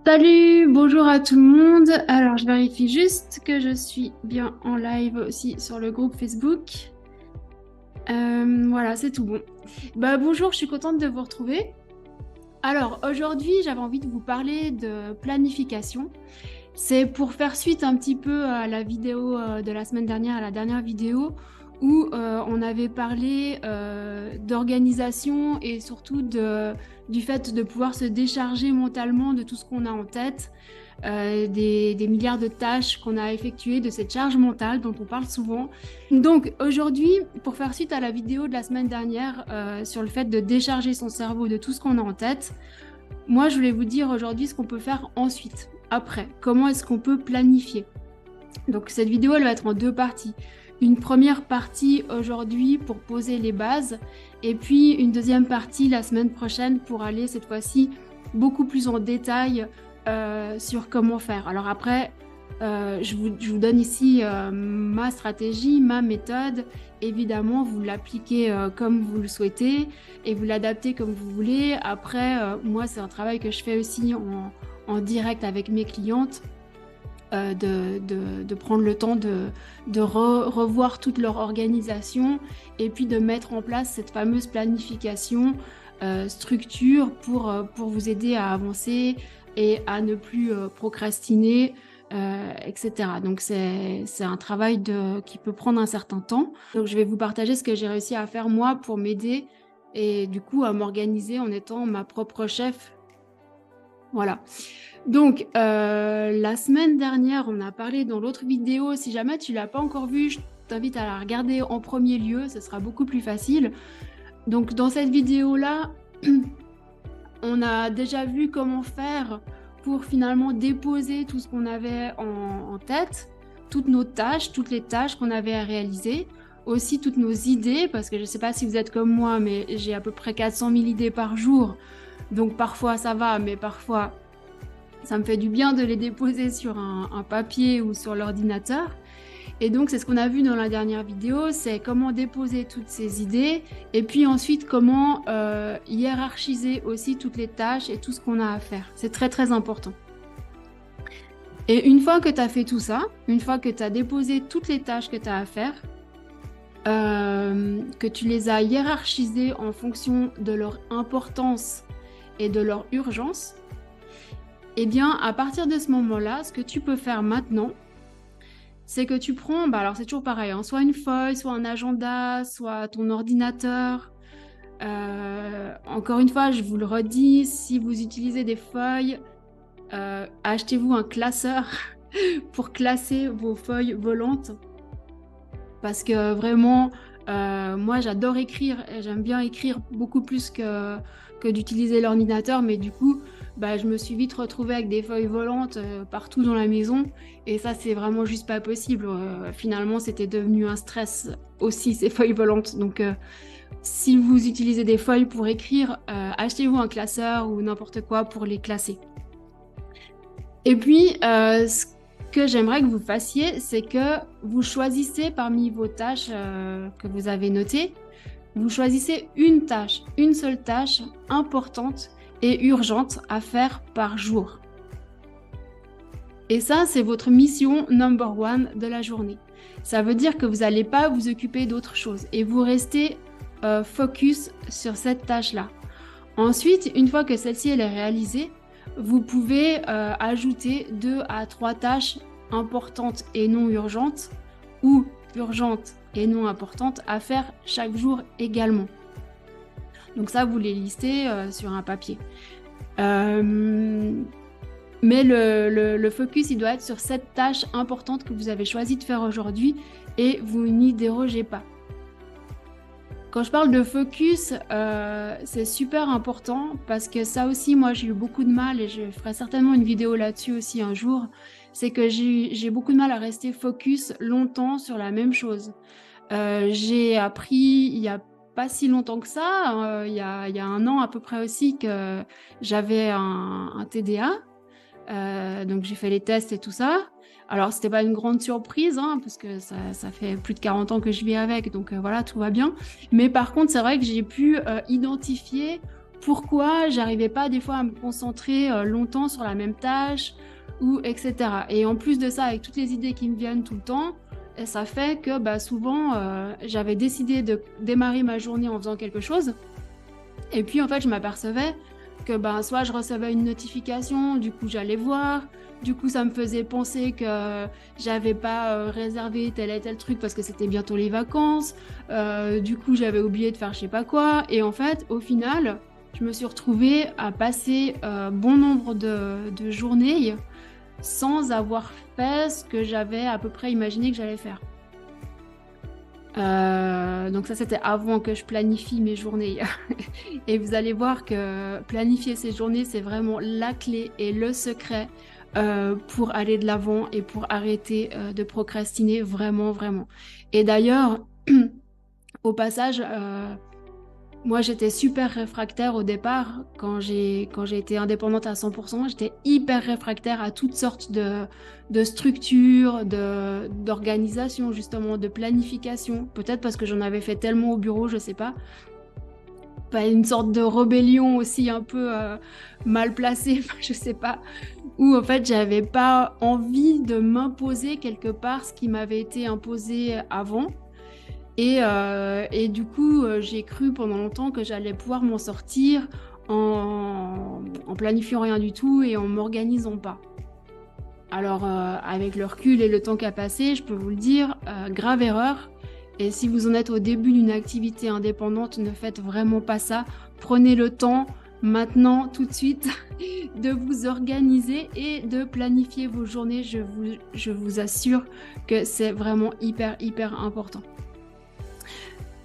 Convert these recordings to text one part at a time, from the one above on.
Salut, bonjour à tout le monde. Alors, je vérifie juste que je suis bien en live aussi sur le groupe Facebook. Voilà, c'est tout bon. Bonjour, je suis contente de vous retrouver. Alors, aujourd'hui, j'avais envie de vous parler de planification. C'est pour faire suite un petit peu à la vidéo de la semaine dernière, à la dernière vidéo, où on avait parlé d'organisation et surtout du fait de pouvoir se décharger mentalement de tout ce qu'on a en tête, des milliards de tâches qu'on a effectuées, de cette charge mentale dont on parle souvent. Donc aujourd'hui, pour faire suite à la vidéo de la semaine dernière sur le fait de décharger son cerveau de tout ce qu'on a en tête, moi, je voulais vous dire aujourd'hui ce qu'on peut faire ensuite, après. Comment est-ce qu'on peut planifier? Donc, cette vidéo, elle va être en deux parties. Une première partie aujourd'hui pour poser les bases, et puis une deuxième partie la semaine prochaine pour aller cette fois-ci beaucoup plus en détail sur comment faire. Alors après, je vous donne ici ma stratégie, ma méthode. Évidemment, vous l'appliquez comme vous le souhaitez et vous l'adaptez comme vous voulez. Après, moi, c'est un travail que je fais aussi en direct avec mes clientes, de prendre le temps de revoir toute leur organisation et puis de mettre en place cette fameuse planification structure pour vous aider à avancer et à ne plus procrastiner, etc. Donc c'est un travail qui peut prendre un certain temps. Donc je vais vous partager ce que j'ai réussi à faire moi pour m'aider et du coup à m'organiser en étant ma propre chef. Voilà. Donc la semaine dernière, on a parlé dans l'autre vidéo. Si jamais tu l'as pas encore vue, je t'invite à la regarder en premier lieu, ce sera beaucoup plus facile. Donc dans cette vidéo-là, on a déjà vu comment faire pour finalement déposer tout ce qu'on avait en tête, toutes nos tâches, toutes les tâches qu'on avait à réaliser, aussi toutes nos idées, parce que je ne sais pas si vous êtes comme moi, mais j'ai à peu près 400 000 idées par jour. Donc parfois ça va, mais parfois ça me fait du bien de les déposer sur un papier ou sur l'ordinateur. Et donc, c'est ce qu'on a vu dans la dernière vidéo, c'est comment déposer toutes ces idées et puis ensuite comment hiérarchiser aussi toutes les tâches et tout ce qu'on a à faire. C'est très, très important. Et une fois que tu as fait tout ça, une fois que tu as déposé toutes les tâches que tu as à faire, que tu les as hiérarchisées en fonction de leur importance et de leur urgence, eh bien, à partir de ce moment-là, ce que tu peux faire maintenant, c'est que tu prends, alors c'est toujours pareil, hein, soit une feuille, soit un agenda, soit ton ordinateur. Encore une fois, je vous le redis, si vous utilisez des feuilles, achetez-vous un classeur pour classer vos feuilles volantes. Parce que vraiment, moi j'adore écrire et j'aime bien écrire beaucoup plus que d'utiliser l'ordinateur, mais du coup, je me suis vite retrouvée avec des feuilles volantes partout dans la maison et ça c'est vraiment juste pas possible. Finalement, c'était devenu un stress aussi ces feuilles volantes. Donc si vous utilisez des feuilles pour écrire, achetez-vous un classeur ou n'importe quoi pour les classer. Et puis, ce que j'aimerais que vous fassiez, c'est que vous choisissez parmi vos tâches que vous avez notées, vous choisissez une tâche, une seule tâche importante et urgente à faire par jour. Et ça, c'est votre mission number one de la journée. Ça veut dire que vous n'allez pas vous occuper d'autre chose et vous restez focus sur cette tâche-là. Ensuite, une fois que celle-ci elle est réalisée, vous pouvez ajouter 2 à 3 tâches importantes et non urgentes ou urgentes et non importantes à faire chaque jour également. Donc ça, vous les listez sur un papier. Mais le focus, il doit être sur cette tâche importante que vous avez choisi de faire aujourd'hui et vous n'y dérogez pas. Quand je parle de focus, c'est super important parce que ça aussi, moi, j'ai eu beaucoup de mal et je ferai certainement une vidéo là-dessus aussi un jour. C'est que j'ai beaucoup de mal à rester focus longtemps sur la même chose. J'ai appris il n'y a pas si longtemps que ça, il y a un an à peu près aussi, que j'avais un TDA. Donc j'ai fait les tests et tout ça. Alors c'était pas une grande surprise, hein, parce que ça fait plus de 40 ans que je vis avec, donc voilà, tout va bien. Mais par contre, c'est vrai que j'ai pu identifier pourquoi j'arrivais pas des fois à me concentrer longtemps sur la même tâche ou etc. Et en plus de ça, avec toutes les idées qui me viennent tout le temps, ça fait que souvent j'avais décidé de démarrer ma journée en faisant quelque chose. Et puis en fait, je m'apercevais que soit je recevais une notification, du coup j'allais voir, du coup ça me faisait penser que j'avais pas réservé tel et tel truc parce que c'était bientôt les vacances, du coup j'avais oublié de faire je sais pas quoi, et en fait au final je me suis retrouvée à passer bon nombre de journées sans avoir fait ce que j'avais à peu près imaginé que j'allais faire. Donc ça, c'était avant que je planifie mes journées. Et vous allez voir que planifier ses journées, c'est vraiment la clé et le secret pour aller de l'avant et pour arrêter de procrastiner vraiment, vraiment. Et d'ailleurs, au passage, moi, j'étais super réfractaire au départ quand j'ai été indépendante à 100%. J'étais hyper réfractaire à toutes sortes de structures, d'organisation, justement, de planification. Peut-être parce que j'en avais fait tellement au bureau, je sais pas. Une sorte de rébellion aussi un peu mal placée, je sais pas. Où en fait, j'avais pas envie de m'imposer quelque part ce qui m'avait été imposé avant. Et du coup, j'ai cru pendant longtemps que j'allais pouvoir m'en sortir en planifiant rien du tout et en m'organisant pas. Alors, avec le recul et le temps qui a passé, je peux vous le dire, grave erreur. Et si vous en êtes au début d'une activité indépendante, ne faites vraiment pas ça. Prenez le temps, maintenant, tout de suite, de vous organiser et de planifier vos journées. Je vous assure que c'est vraiment hyper, hyper important.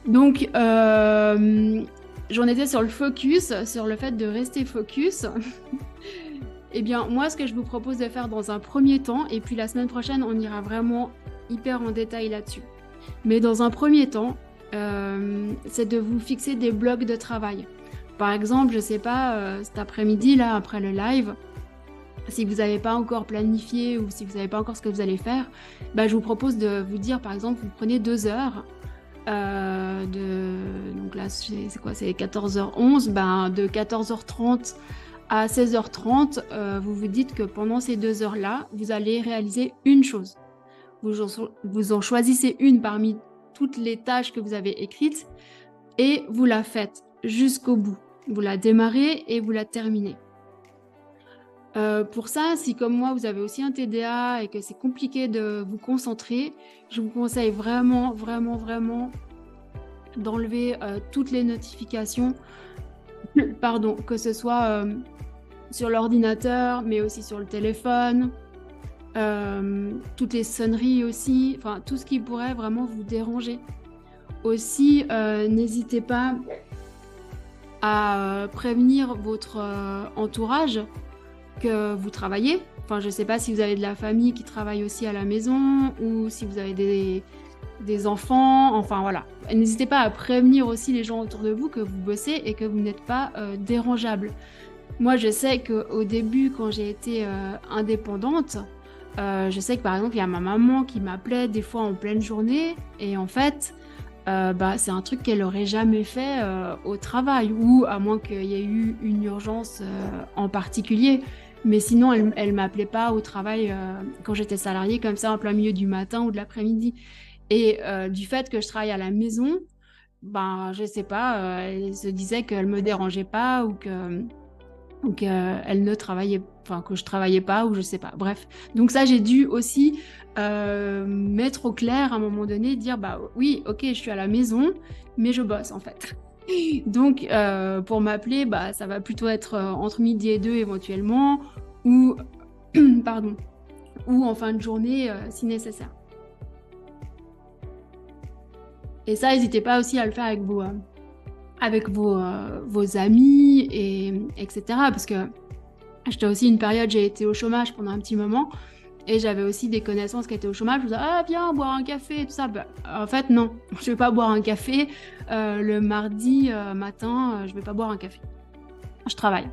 Donc, j'en étais sur le focus, sur le fait de rester focus. Eh bien, moi, ce que je vous propose de faire dans un premier temps, et puis la semaine prochaine, on ira vraiment hyper en détail là-dessus. Mais dans un premier temps, c'est de vous fixer des blocs de travail. Par exemple, je sais pas, cet après-midi, là, après le live, si vous n'avez pas encore planifié ou si vous savez pas encore ce que vous allez faire, je vous propose de vous dire, par exemple, vous prenez 2 heures. Donc là c'est quoi, c'est 14h11, de 14h30 à 16h30, vous vous dites que pendant ces 2 heures là vous allez réaliser une chose, vous en choisissez une parmi toutes les tâches que vous avez écrites et vous la faites jusqu'au bout, vous la démarrez et vous la terminez. Pour ça, si comme moi vous avez aussi un TDA et que c'est compliqué de vous concentrer, je vous conseille vraiment, vraiment, vraiment d'enlever toutes les notifications, pardon, que ce soit sur l'ordinateur, mais aussi sur le téléphone, toutes les sonneries aussi, enfin tout ce qui pourrait vraiment vous déranger. Aussi, n'hésitez pas à prévenir votre entourage que vous travaillez. Enfin, je ne sais pas si vous avez de la famille qui travaille aussi à la maison ou si vous avez des enfants. Enfin, voilà. N'hésitez pas à prévenir aussi les gens autour de vous que vous bossez et que vous n'êtes pas dérangeable. Moi, je sais qu'au début, quand j'ai été indépendante, je sais que par exemple, il y a ma maman qui m'appelait des fois en pleine journée et en fait, c'est un truc qu'elle n'aurait jamais fait au travail ou à moins qu'il y ait eu une urgence en particulier. Mais sinon, elle m'appelait pas au travail quand j'étais salariée comme ça en plein milieu du matin ou de l'après-midi. Et du fait que je travaille à la maison, je sais pas, elle se disait qu'elle me dérangeait pas ou qu'elle ne travaillait, enfin que je travaillais pas ou je sais pas. Bref, donc ça j'ai dû aussi mettre au clair à un moment donné, dire oui, ok, je suis à la maison, mais je bosse en fait. Donc, pour m'appeler, ça va plutôt être entre midi et 2 éventuellement, ou, pardon, ou en fin de journée si nécessaire. Et ça, n'hésitez pas aussi à le faire avec vos amis, etc. Parce que j'étais aussi une période, j'ai été au chômage pendant un petit moment, et j'avais aussi des connaissances qui étaient au chômage. Je me disais, ah, viens boire un café et tout ça. En fait, non, je vais pas boire un café. Le mardi matin, je vais pas boire un café. Je travaille.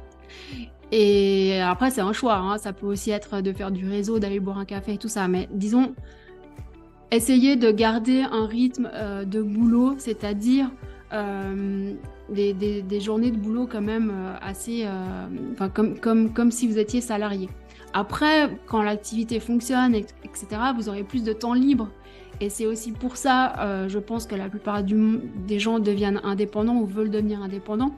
Et après, c'est un choix. Hein. Ça peut aussi être de faire du réseau, d'aller boire un café et tout ça. Mais disons, essayez de garder un rythme de boulot, c'est-à-dire des journées de boulot quand même assez, enfin, comme si vous étiez salarié. Après, quand l'activité fonctionne, etc., vous aurez plus de temps libre. Et c'est aussi pour ça, je pense que la plupart des gens deviennent indépendants ou veulent devenir indépendants.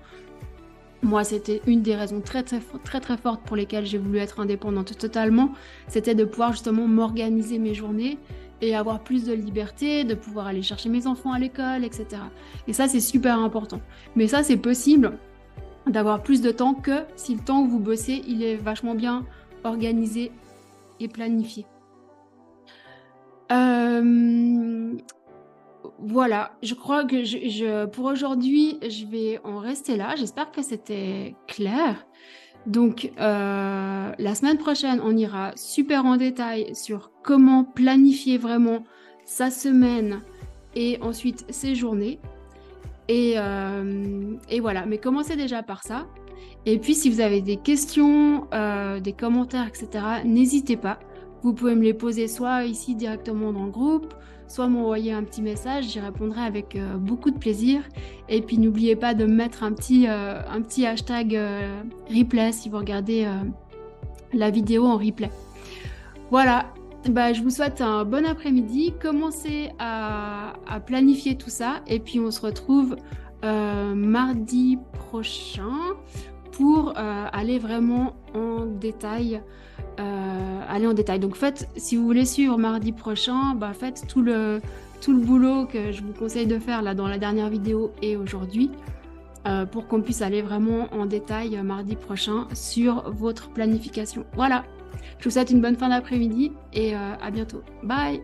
Moi, c'était une des raisons très, très, très, très fortes pour lesquelles j'ai voulu être indépendante totalement. C'était de pouvoir justement m'organiser mes journées et avoir plus de liberté, de pouvoir aller chercher mes enfants à l'école, etc. Et ça, c'est super important. Mais ça, c'est possible d'avoir plus de temps que si le temps où vous bossez, il est vachement bien organisé et planifié. Voilà, je crois que pour aujourd'hui, je vais en rester là. J'espère que c'était clair. Donc, la semaine prochaine, on ira super en détail sur comment planifier vraiment sa semaine et ensuite ses journées. Et voilà, mais commencez déjà par ça. Et puis, si vous avez des questions, des commentaires, etc., n'hésitez pas. Vous pouvez me les poser soit ici directement dans le groupe, soit m'envoyer un petit message. J'y répondrai avec beaucoup de plaisir. Et puis, n'oubliez pas de mettre un petit hashtag replay si vous regardez la vidéo en replay. Voilà. Bah, je vous souhaite un bon après-midi. Commencez à planifier tout ça. Et puis, on se retrouve mardi prochain pour aller vraiment en détail. Donc si vous voulez suivre mardi prochain, bah, faites tout le boulot que je vous conseille de faire là dans la dernière vidéo et aujourd'hui pour qu'on puisse aller vraiment en détail mardi prochain sur votre planification. Voilà, je vous souhaite une bonne fin d'après-midi et à bientôt. Bye!